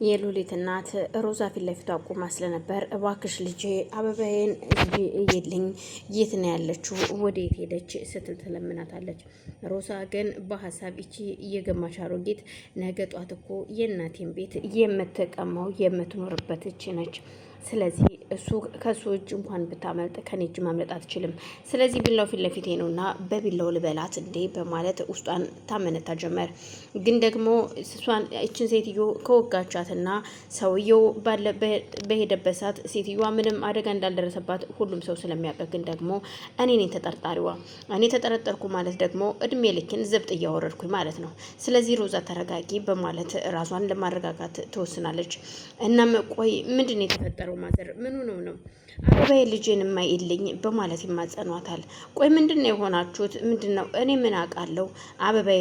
የሉሊት እናት ሮዛ ፊት ለፊቷ ቆማ ስለነበር እባክሽ ልጄ አበባዬን እይልኝ፣ የት ነው ያለችው? ወዴት ሄደች? ስትል ትለምናታለች። ሮዛ ግን በሀሳብ እቺ እየገማች አሮጊት ነገ ጧት እኮ የእናቴን ቤት የምትቀማው የምትኖርበት እቺ ነች። ስለዚህ ከሱ እጅ እንኳን ብታመልጥ ከኔ እጅ ማምለጥ አትችልም። ስለዚህ ቢላው ፊት ለፊቴ ነውና በቢላው ልበላት እንዴ በማለት ውስጧን ታመነታ ጀመር። ግን ደግሞ እሷን እችን ሴትዮ ከወጋቻትና ሰውየው በሄደበት ሰዓት ሴትዮዋ ምንም አደጋ እንዳልደረሰባት ሁሉም ሰው ስለሚያውቅ፣ ግን ደግሞ እኔ ነኝ ተጠርጣሪዋ። እኔ ተጠረጠርኩ ማለት ደግሞ እድሜ ልክን ዘብጥ እያወረድኩኝ ማለት ነው። ስለዚህ ሮዛ ተረጋጊ በማለት ራሷን ለማረጋጋት ትወስናለች። እናም ቆይ ምንድን ነው የተፈጠረው? ማዘር ምን ነው አበባዬ ልጄን የማይልኝ በማለት ይማጸኗታል። ቆይ ምንድነው የሆናችሁት? ምንድነው? እኔ ምን አውቃለሁ? አበባዬ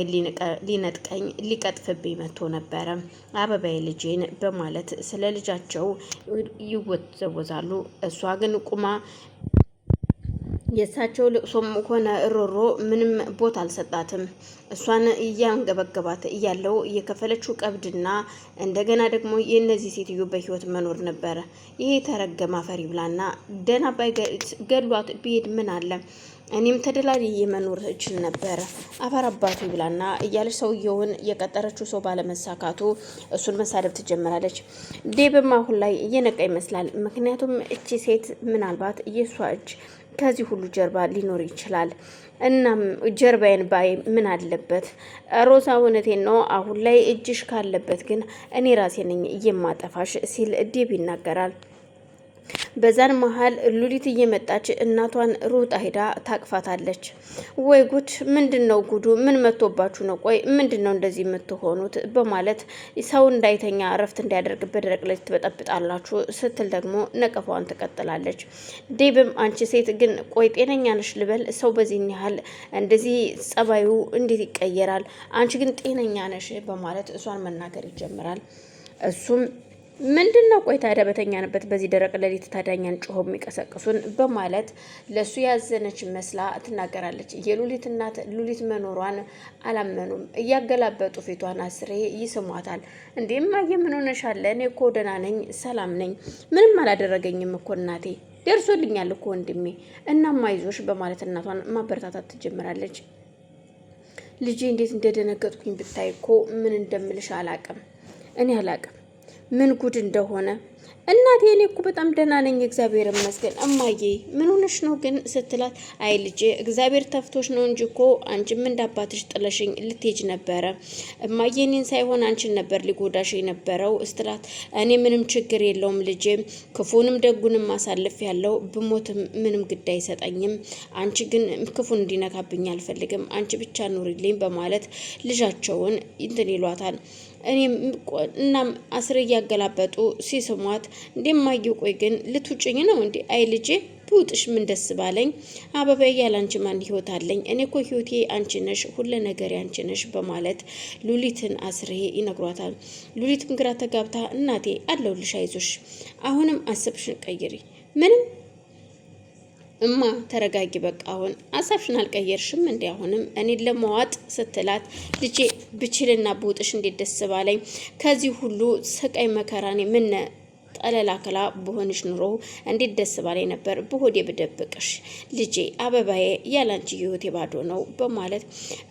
ሊነጥቀኝ ሊቀጥፍብኝ መጥቶ ነበረ አበባዬ ልጄን በማለት ስለ ልጃቸው ይወዘወዛሉ። እሷ ግን ቁማ የእሳቸው ልቅሶም ሆነ እሮሮ ምንም ቦታ አልሰጣትም። እሷን እያንገበገባት እያለው እየከፈለችው ቀብድና እንደገና ደግሞ የእነዚህ ሴትዮ በህይወት መኖር ነበረ። ይሄ ተረገማ ፈሪ ብላና ደና ባይገሏት ቢሄድ ምን አለ እኔም ተደላልዬ መኖር እችል ነበረ አፈር አባቱ ብላና እያለች ሰውየውን የቀጠረችው ሰው ባለመሳካቱ እሱን መሳደብ ትጀምራለች። ዴብም አሁን ላይ እየነቃ ይመስላል። ምክንያቱም እቺ ሴት ምናልባት የእሷ እጅ ከዚህ ሁሉ ጀርባ ሊኖር ይችላል። እናም ጀርባዬን ባይ ምን አለበት? ሮዛ እውነቴን ነው። አሁን ላይ እጅሽ ካለበት ግን እኔ ራሴ ነኝ የማጠፋሽ ሲል ዴብ ይናገራል። በዛን መሀል ሉሊት እየመጣች እናቷን ሩጣ ሄዳ ታቅፋታለች። ወይ ጉድ! ምንድነው ጉዱ? ምን መጥቶባችሁ ነው? ቆይ ምንድነው እንደዚህ የምትሆኑት? በማለት ሰው እንዳይተኛ እረፍት እንዲያደርግ በደረቅ ላይ ትበጠብጣላችሁ ስትል ደግሞ ነቀፋዋን ትቀጥላለች። ዴብም አንቺ ሴት ግን ቆይ ጤነኛ ነሽ ልበል? ሰው በዚህ ያህል እንደዚህ ጸባዩ እንዴት ይቀየራል? አንቺ ግን ጤነኛ ነሽ? በማለት እሷን መናገር ይጀምራል። እሱም ምንድነው? ቆይ ታዲያ በተኛንበት በዚህ ደረቅ ሌሊት ታዳኛን ጮሆ የሚቀሰቅሱን? በማለት ለሱ ያዘነች መስላ ትናገራለች። የሉሊት እናት ሉሊት መኖሯን አላመኑም። እያገላበጡ ፊቷን አስሬ ይስሟታል። እንዴ እማዬ ምን ሆነሻል? እኔ እኮ ደህና ነኝ፣ ሰላም ነኝ፣ ምንም አላደረገኝም እኮ እናቴ፣ ደርሶልኛል እኮ ወንድሜ፣ እናማ አይዞሽ በማለት እናቷን ማበረታታት ትጀምራለች። ልጄ እንዴት እንደደነገጥኩኝ ብታይ እኮ ምን እንደምልሽ አላቅም፣ እኔ አላቅም ምን ጉድ እንደሆነ እናቴ። እኔ እኮ በጣም ደህና ነኝ እግዚአብሔር ይመስገን። እማዬ ምን ሆነሽ ነው ግን ስትላት፣ አይ ልጄ እግዚአብሔር ተፍቶሽ ነው እንጂ እኮ አንቺም እንዳባትሽ ጥለሽኝ ልትሄጂ ነበረ። እማዬ እኔን ሳይሆን አንቺን ነበር ሊጎዳሽ የነበረው ስትላት፣ እኔ ምንም ችግር የለውም ልጄ፣ ክፉንም ደጉንም ማሳለፍ ያለው ብሞትም ምንም ግድ አይሰጠኝም። አንቺ ግን ክፉን እንዲነካብኝ አልፈልግም። አንቺ ብቻ ኑሪልኝ በማለት ልጃቸውን እንትን ይሏታል። እኔም እናም አስር እያገላበጡ ሲስሟት፣ እንደማየው ቆይ ግን ልትውጭኝ ነው እንዴ? አይ ልጄ ብውጥሽ ምን ደስ ባለኝ። አበባ ያለ አንቺ ማን ህይወት አለኝ? እኔ እኮ ህይወቴ አንቺ ነሽ፣ ሁሉ ነገር አንቺ ነሽ በማለት ሉሊትን አስሬ ይነግሯታል። ሉሊትም ግራ ተጋብታ እናቴ አለሁልሽ፣ አይዞሽ፣ አሁንም አስብሽን ቀይሪ። ምንም እማ ተረጋጊ፣ በቃ አሁን ሀሳብሽን አልቀየርሽም እንዴ? አሁንም እኔን ለመዋጥ ስትላት፣ ልጄ ብችልና ብውጥሽ እንዴት ደስ ባለኝ። ከዚህ ሁሉ ስቃይ መከራኔ ምን ጠለላከላ በሆንሽ ኑሮ እንዴት ደስ ባለኝ ነበር በሆዴ ብደብቅሽ። ልጄ አበባዬ ያላንቺ ህይወቴ ባዶ ነው በማለት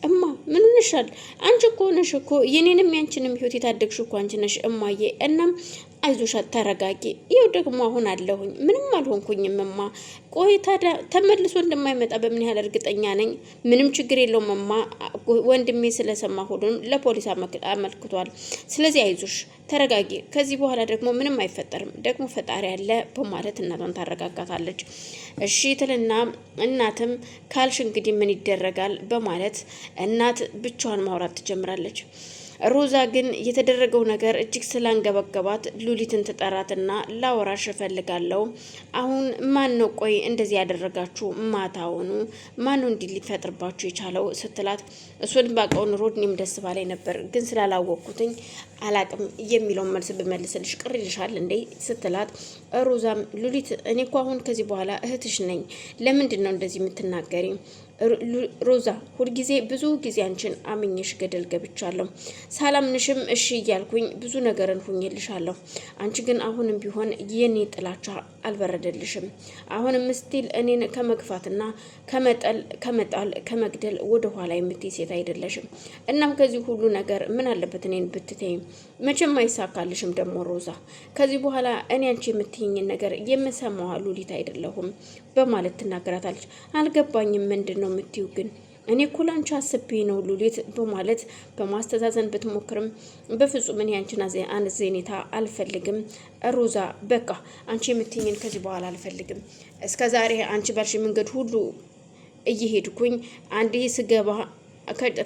እማ ምን ሆነሻል? አንቺ እኮ ነሽ እኮ የኔንም ያንቺንም ህይወት የታደግሽ እኮ አንቺ ነሽ እማዬ። እናም አይዞሽ ተረጋጊ። ይኸው ደግሞ አሁን አለሁኝ፣ ምንም አልሆንኩኝም እማ። ቆይ ታዲያ ተመልሶ እንደማይመጣ በምን ያህል እርግጠኛ ነኝ? ምንም ችግር የለውም እማ፣ ወንድሜ ስለሰማ ሁሉንም ለፖሊስ አመልክቷል። ስለዚህ አይዞሽ ተረጋጊ፣ ከዚህ በኋላ ደግሞ ምንም አይፈጠርም፣ ደግሞ ፈጣሪ አለ በማለት እናቷን ታረጋጋታለች። እሺ ትልና እናትም ካልሽ እንግዲህ ምን ይደረጋል በማለት እናት ብቻዋን ማውራት ትጀምራለች። ሮዛ ግን የተደረገው ነገር እጅግ ስላንገበገባት ሉሊትን ትጠራትና ላወራሽ እፈልጋለሁ። አሁን ማን ነው ቆይ እንደዚህ ያደረጋችሁ? ማታውኑ ማን ነው እንዲህ ሊፈጥርባችሁ የቻለው ስትላት፣ እሱን ባውቀው ኑሮ እኔም ደስ ባለኝ ነበር፣ ግን ስላላወቅኩትኝ አላቅም የሚለውን መልስ ብመልስልሽ ቅር ይልሻል እንዴ ስትላት፣ ሮዛም ሉሊት እኔ እኮ አሁን ከዚህ በኋላ እህትሽ ነኝ፣ ለምንድን ነው እንደዚህ የምትናገሪ? ሮዛ ሁልጊዜ ብዙ ጊዜ አንቺን አምኜሽ ገደል ገብቻለሁ። ሳላምንሽም እሺ እያልኩኝ ብዙ ነገርን ሁኝልሻለሁ። አንቺ ግን አሁንም ቢሆን የኔ ጥላቻ አልበረደልሽም። አሁንም ስቲል እኔን ከመግፋትና ከመጣል ከመግደል ወደ ኋላ የምትይ ሴት አይደለሽም። እናም ከዚህ ሁሉ ነገር ምን አለበት እኔን ብትተይ? መቼም አይሳካልሽም። ደግሞ ሮዛ ከዚህ በኋላ እኔ አንቺ የምትይኝን ነገር የምሰማዋ ሉሊት አይደለሁም በማለት ትናገራታለች። አልገባኝም፣ ምንድን ነው የምትይው? ግን እኔ እኮ ላንቺ አስቤ ነው ሉሊት በማለት በማስተዛዘን ብትሞክርም በፍጹም እኔ አንቺን አዘኔታ አልፈልግም ሮዛ፣ በቃ አንቺ የምትይኝን ከዚህ በኋላ አልፈልግም። እስከ ዛሬ አንቺ ባልሽ መንገድ ሁሉ እየሄድኩኝ አንዴ ስገባ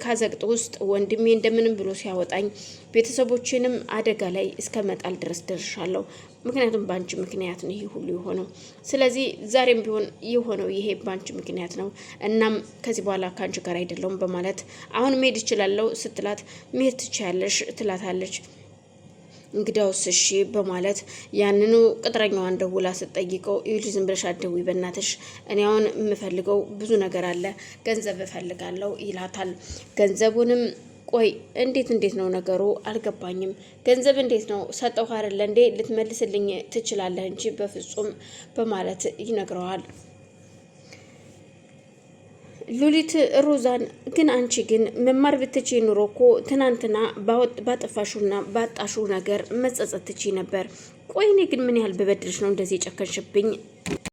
ካዘቅጥ ውስጥ ወንድሜ እንደምንም ብሎ ሲያወጣኝ ቤተሰቦችንም አደጋ ላይ እስከ መጣል ድረስ ደርሻለሁ። ምክንያቱም በአንቺ ምክንያት ነው ይሄ ሁሉ የሆነው። ስለዚህ ዛሬም ቢሆን የሆነው ይሄ በአንቺ ምክንያት ነው። እናም ከዚህ በኋላ ከአንቺ ጋር አይደለሁም በማለት አሁን መሄድ እችላለሁ ስትላት፣ መሄድ ትችያለሽ ትላታለች። እንግዳውስ እሺ በማለት ያንኑ ቅጥረኛዋን ደውላ ስትጠይቀው፣ ይኸውልሽ ዝም ብለሽ አትደውይ በእናትሽ፣ እኔ አሁን የምፈልገው ብዙ ነገር አለ፣ ገንዘብ እፈልጋለሁ ይላታል። ገንዘቡንም ቆይ እንዴት ነው ነገሩ? አልገባኝም። ገንዘብ እንዴት ነው ሰጠው አይደለ እንዴ? ልትመልስልኝ ትችላለህ እንጂ በፍጹም በማለት ይነግረዋል። ሉሊት ሮዛን ግን አንቺ ግን መማር ብትቺ ኑሮ እኮ ትናንትና ባጠፋሹና ባጣሹ ነገር መጸጸት ትቺ ነበር። ቆይ እኔ ግን ምን ያህል በበድልሽ ነው እንደዚህ የጨከንሽብኝ?